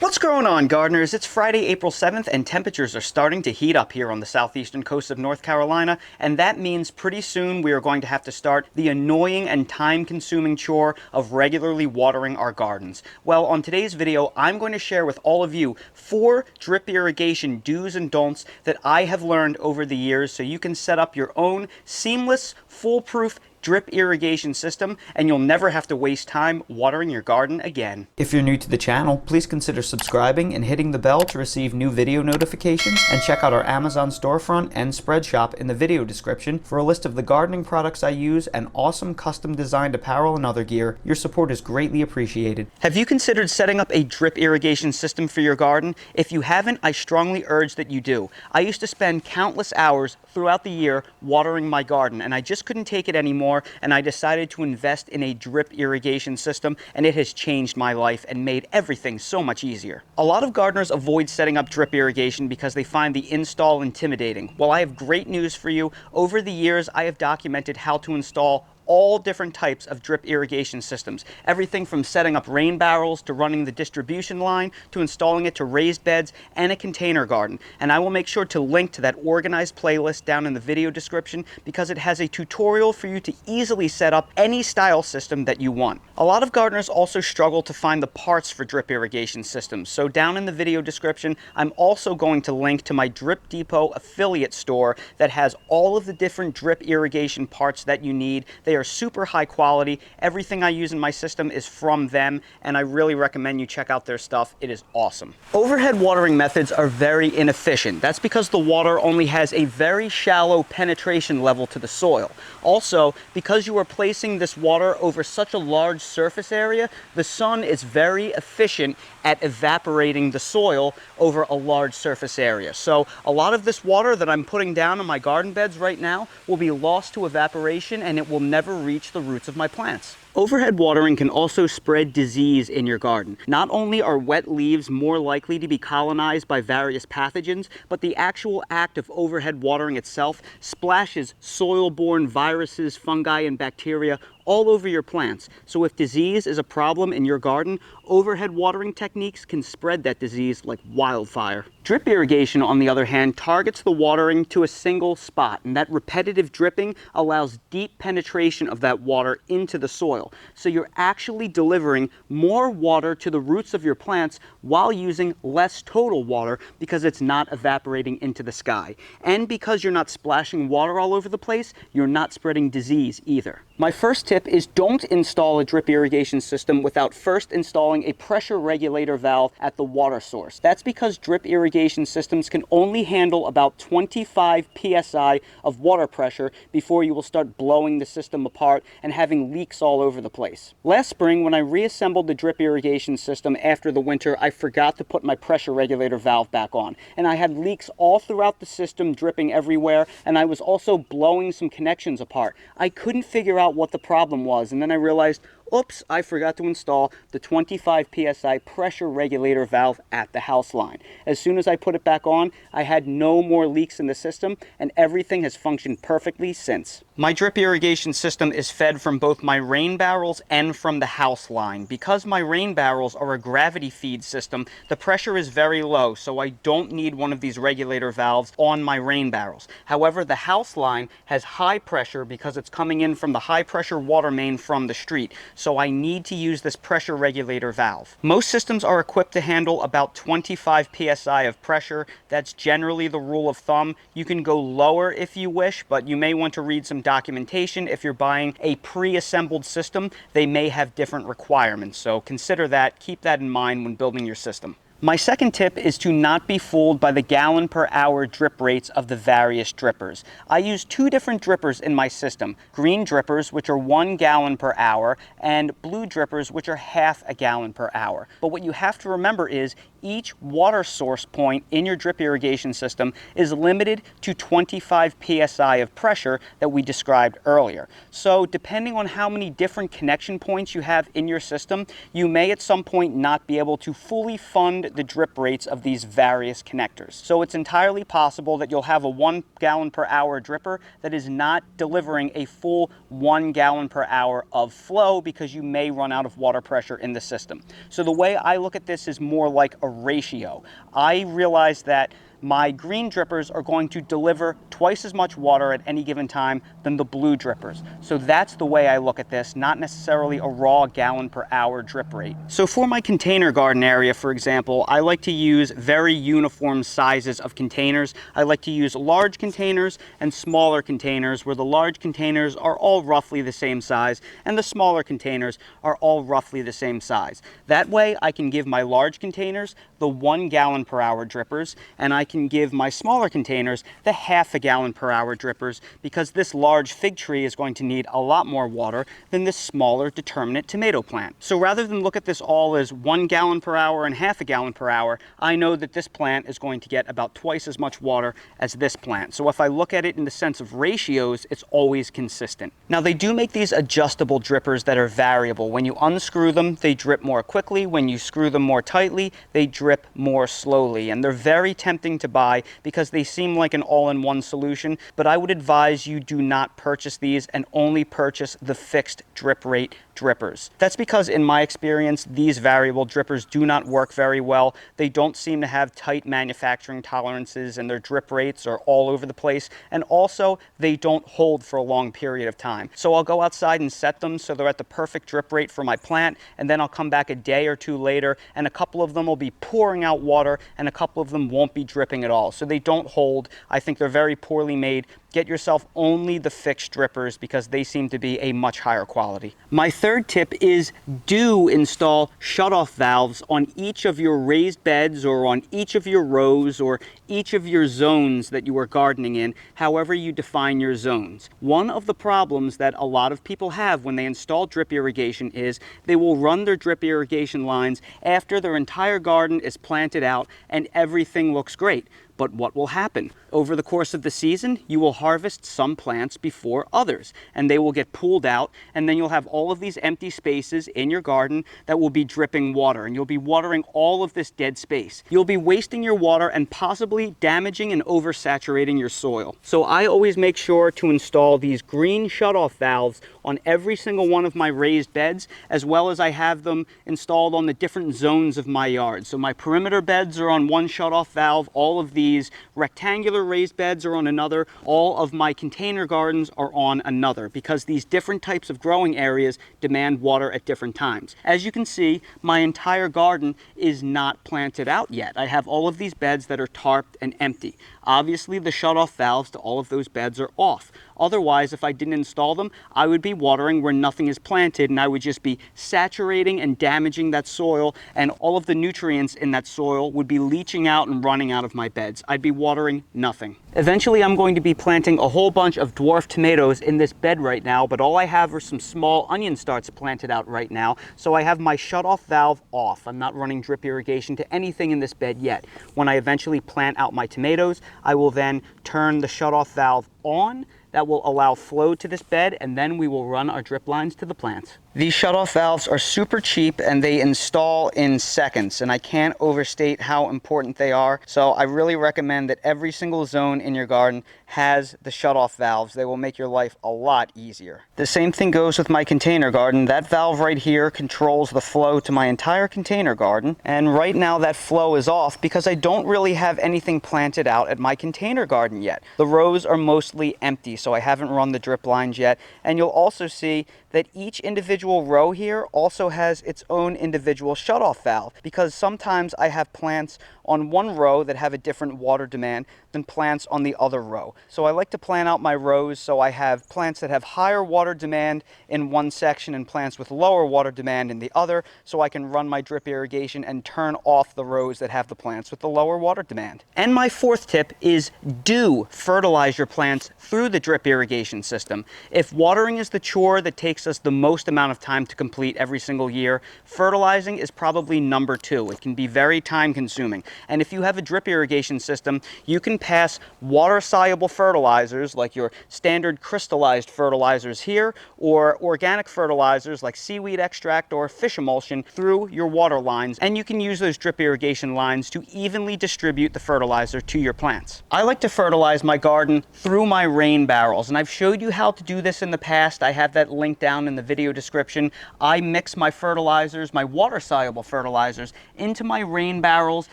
What's going on, gardeners? It's Friday, April 7th, and temperatures are starting to heat up here on the southeastern coast of North Carolina, and that means pretty soon we are going to have to start the annoying and time-consuming chore of regularly watering our gardens. Well, on today's video, I'm going to share with all of you 4 drip irrigation do's and don'ts that I have learned over the years so you can set up your own seamless, foolproof drip irrigation system, and you'll never have to waste time watering your garden again. If you're new to the channel, please consider subscribing and hitting the bell to receive new video notifications, and check out our Amazon storefront and spread shop in the video description for a list of the gardening products I use and awesome custom designed apparel and other gear. Your support is greatly appreciated. Have you considered setting up a drip irrigation system for your garden? If you haven't, I strongly urge that you do. I used to spend countless hours throughout the year watering my garden, and I just couldn't take it anymore, and I decided to invest in a drip irrigation system, and it has changed my life and made everything so much easier. A lot of gardeners avoid setting up drip irrigation because they find the install intimidating. Well, I have great news for you. Over the years, I have documented how to install all different types of drip irrigation systems. Everything from setting up rain barrels to running the distribution line to installing it to raised beds and a container garden. And I will make sure to link to that organized playlist down in the video description because it has a tutorial for you to easily set up any style system that you want. A lot of gardeners also struggle to find the parts for drip irrigation systems. So down in the video description, I'm also going to link to my Drip Depot affiliate store that has all of the different drip irrigation parts that you need. They are super high quality. Everything I use in my system is from them, and I really recommend you check out their stuff. It is awesome. Overhead watering methods are very inefficient. That's because the water only has a very shallow penetration level to the soil. Also, because you are placing this water over such a large surface area, the sun is very efficient at evaporating the soil over a large surface area. So a lot of this water that I'm putting down in my garden beds right now will be lost to evaporation, and it will never reach the roots of my plants. Overhead watering can also spread disease in your garden. Not only are wet leaves more likely to be colonized by various pathogens, but the actual act of overhead watering itself splashes soil-borne viruses, fungi, and bacteria all over your plants. So if disease is a problem in your garden, overhead watering techniques can spread that disease like wildfire. Drip irrigation, on the other hand, targets the watering to a single spot, and that repetitive dripping allows deep penetration of that water into the soil. So you're actually delivering more water to the roots of your plants while using less total water because it's not evaporating into the sky. And because you're not splashing water all over the place, you're not spreading disease either. My first tip is don't install a drip irrigation system without first installing a pressure regulator valve at the water source. That's because drip irrigation systems can only handle about 25 psi of water pressure before you will start blowing the system apart and having leaks all over the place. Last spring, when I reassembled the drip irrigation system after the winter, I forgot to put my pressure regulator valve back on, and I had leaks all throughout the system, dripping everywhere, and I was also blowing some connections apart. I couldn't figure out what the problem was, and then I realized, oops, I forgot to install the 25 psi pressure regulator valve at the house line. As soon as I put it back on, I had no more leaks in the system, and everything has functioned perfectly since. My drip irrigation system is fed from both my rain barrels and from the house line. Because my rain barrels are a gravity feed system, the pressure is very low, so I don't need one of these regulator valves on my rain barrels. However, the house line has high pressure because it's coming in from the high pressure water main from the street. So I need to use this pressure regulator valve. Most systems are equipped to handle about 25 psi of pressure. That's generally the rule of thumb. You can go lower if you wish, but you may want to read some documentation. If you're buying a pre-assembled system, they may have different requirements. So consider that, keep that in mind when building your system. My second tip is to not be fooled by the gallon per hour drip rates of the various drippers. I use 2 different drippers in my system. Green drippers, which are 1 gallon per hour, and blue drippers, which are half a gallon per hour. But what you have to remember is each water source point in your drip irrigation system is limited to 25 psi of pressure that we described earlier. So depending on how many different connection points you have in your system, you may at some point not be able to fully fund the drip rates of these various connectors. So it's entirely possible that you'll have a 1 gallon per hour dripper that is not delivering a full 1 gallon per hour of flow because you may run out of water pressure in the system. So the way I look at this is more like a ratio. I realize that my green drippers are going to deliver twice as much water at any given time than the blue drippers. So that's the way I look at this, not necessarily a raw gallon per hour drip rate. So for my container garden area, for example, I like to use very uniform sizes of containers. I like to use large containers and smaller containers, where the large containers are all roughly the same size and the smaller containers are all roughly the same size. That way I can give my large containers the 1 gallon per hour drippers, and I can give my smaller containers the ½ gallon per hour drippers, because this large fig tree is going to need a lot more water than this smaller determinate tomato plant. So rather than look at this all as 1 gallon per hour and ½ gallon per hour, I know that this plant is going to get about twice as much water as this plant. So if I look at it in the sense of ratios, it's always consistent. Now they do make these adjustable drippers that are variable. When you unscrew them, they drip more quickly. When you screw them more tightly, they drip more slowly, and they're very tempting to buy because they seem like an all-in-one solution, but I would advise you do not purchase these and only purchase the fixed drip rate drippers. That's because in my experience, these variable drippers do not work very well. They don't seem to have tight manufacturing tolerances, and their drip rates are all over the place, and also they don't hold for a long period of time. So I'll go outside and set them so they're at the perfect drip rate for my plant, and then I'll come back a day or two later and a couple of them will be pouring out water and a couple of them won't be dripping at all. So they don't hold. I think they're very poorly made. Get yourself only the fixed drippers because they seem to be a much higher quality. My third tip is do install shutoff valves on each of your raised beds or on each of your rows or each of your zones that you are gardening in, however you define your zones. One of the problems that a lot of people have when they install drip irrigation is they will run their drip irrigation lines after their entire garden is planted out and everything looks great. But what will happen? Over the course of the season, you will harvest some plants before others, and they will get pulled out, and then you'll have all of these empty spaces in your garden that will be dripping water, and you'll be watering all of this dead space. You'll be wasting your water and possibly damaging and oversaturating your soil. So I always make sure to install these green shutoff valves on every single one of my raised beds, as well as I have them installed on the different zones of my yard. So my perimeter beds are on one shutoff valve, all of these rectangular raised beds are on another, all of my container gardens are on another, because these different types of growing areas demand water at different times. As you can see, my entire garden is not planted out yet. I have all of these beds that are tarped and empty. Obviously, the shutoff valves to all of those beds are off. Otherwise, if I didn't install them, I would be watering where nothing is planted, and I would just be saturating and damaging that soil, and all of the nutrients in that soil would be leaching out and running out of my beds. I'd be watering nothing. Eventually, I'm going to be planting a whole bunch of dwarf tomatoes in this bed right now, but all I have are some small onion starts planted out right now, so I have my shutoff valve off. I'm not running drip irrigation to anything in this bed yet. When I eventually plant out my tomatoes, I will then turn the shutoff valve on. That will allow flow to this bed, and then we will run our drip lines to the plants. These shutoff valves are super cheap and they install in seconds, and I can't overstate how important they are. So I really recommend that every single zone in your garden has the shutoff valves. They will make your life a lot easier. The same thing goes with my container garden. That valve right here controls the flow to my entire container garden, and right now that flow is off because I don't really have anything planted out at my container garden yet. The rows are mostly empty, so I haven't run the drip lines yet, and you'll also see that each individual row here also has its own individual shutoff valve, because sometimes I have plants on one row that have a different water demand than plants on the other row. So I like to plan out my rows so I have plants that have higher water demand in one section and plants with lower water demand in the other, so I can run my drip irrigation and turn off the rows that have the plants with the lower water demand. And my fourth tip is do fertilize your plants through the drip irrigation system. If watering is the chore that takes takes us the most amount of time to complete every single year, fertilizing is probably number 2. It can be very time consuming. And if you have a drip irrigation system, you can pass water-soluble fertilizers like your standard crystallized fertilizers here, or organic fertilizers like seaweed extract or fish emulsion through your water lines, and you can use those drip irrigation lines to evenly distribute the fertilizer to your plants. I like to fertilize my garden through my rain barrels, and I've showed you how to do this in the past. I have that link down in the video description. I mix my fertilizers, my water-soluble fertilizers, into my rain barrels,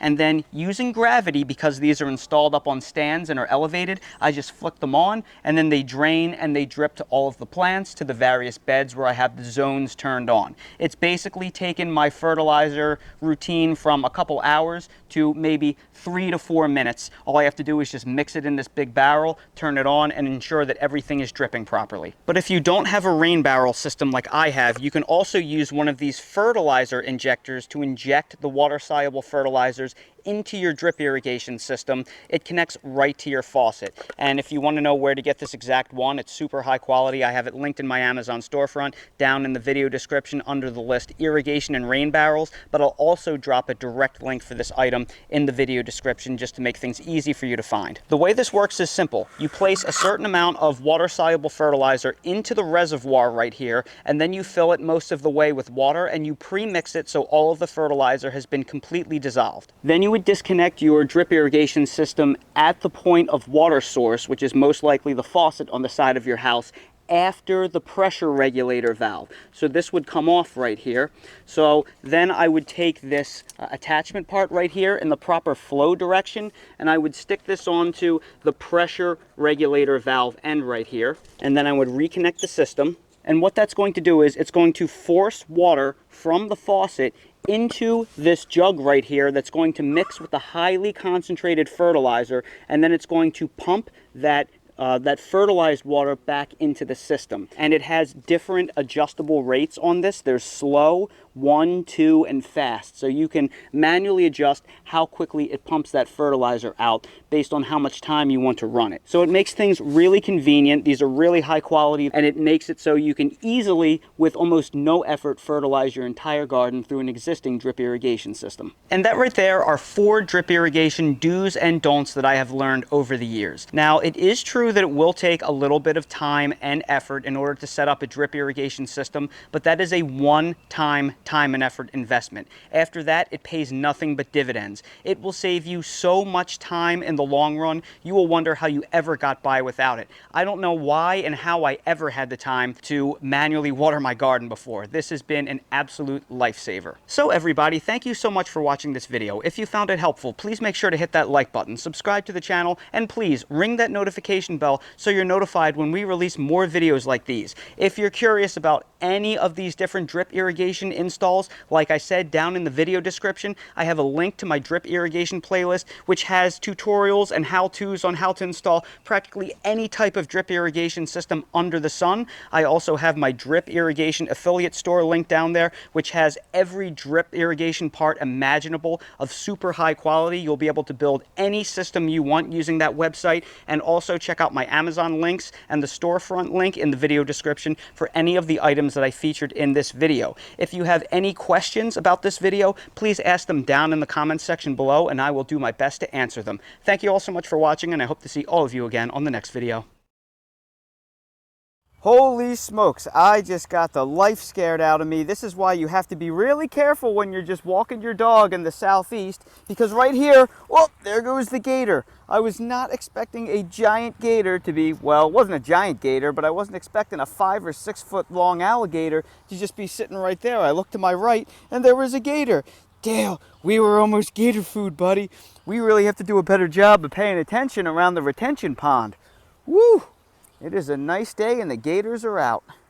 and then using gravity, because these are installed up on stands and are elevated, I just flick them on, and then they drain and they drip to all of the plants, to the various beds where I have the zones turned on. It's basically taken my fertilizer routine from a couple hours to maybe 3 to 4 minutes. All I have to do is just mix it in this big barrel, turn it on, and ensure that everything is dripping properly. But if you don't have a rain barrel system like I have, you can also use one of these fertilizer injectors to inject the water-soluble fertilizers into your drip irrigation system. It connects right to your faucet. And if you want to know where to get this exact one, it's super high quality. I have it linked in my Amazon storefront down in the video description under the list irrigation and rain barrels, but I'll also drop a direct link for this item in the video description just to make things easy for you to find. The way this works is simple. You place a certain amount of water-soluble fertilizer into the reservoir right here, and then you fill it most of the way with water, and you pre-mix it so all of the fertilizer has been completely dissolved. Then you would disconnect your drip irrigation system at the point of water source, which is most likely the faucet on the side of your house, after the pressure regulator valve. So this would come off right here. So then I would take this attachment part right here in the proper flow direction, and I would stick this onto the pressure regulator valve end right here, and then I would reconnect the system. And what that's going to do is it's going to force water from the faucet into this jug right here that's going to mix with the highly concentrated fertilizer, and then it's going to pump that fertilized water back into the system. And it has different adjustable rates on this. There's slow, 1, 2, and fast. So you can manually adjust how quickly it pumps that fertilizer out based on how much time you want to run it. So it makes things really convenient. These are really high quality, and it makes it so you can easily, with almost no effort, fertilize your entire garden through an existing drip irrigation system. And that right there are 4 drip irrigation do's and don'ts that I have learned over the years. Now, it is true that it will take a little bit of time and effort in order to set up a drip irrigation system, but that is a one-time time and effort investment. After that, it pays nothing but dividends. It will save you so much time in the long run, you will wonder how you ever got by without it. I don't know why and how I ever had the time to manually water my garden before. This has been an absolute lifesaver. So everybody, thank you so much for watching this video. If you found it helpful, please make sure to hit that like button, subscribe to the channel, and please ring that notification bell so you're notified when we release more videos like these. If you're curious about any of these different drip irrigation installs, like I said down in the video description, I have a link to my drip irrigation playlist, which has tutorials and how-tos on how to install practically any type of drip irrigation system under the sun. I also have my drip irrigation affiliate store link down there, which has every drip irrigation part imaginable of super high quality. You'll be able to build any system you want using that website, and also check out my Amazon links and the storefront link in the video description for any of the items that I featured in this video. If you have any questions about this video, please ask them down in the comments section below, and I will do my best to answer them. Thank you all so much for watching, and I hope to see all of you again on the next video. Holy smokes, I just got the life scared out of me. This is why you have to be really careful when you're just walking your dog in the southeast, because right here, well, there goes the gator. I was not expecting a giant gator to be, well, it wasn't a giant gator, but I wasn't expecting a 5 or 6 foot long alligator to just be sitting right there. I looked to my right and there was a gator. Dale, we were almost gator food, buddy. We really have to do a better job of paying attention around the retention pond. Woo! It is a nice day and the gators are out.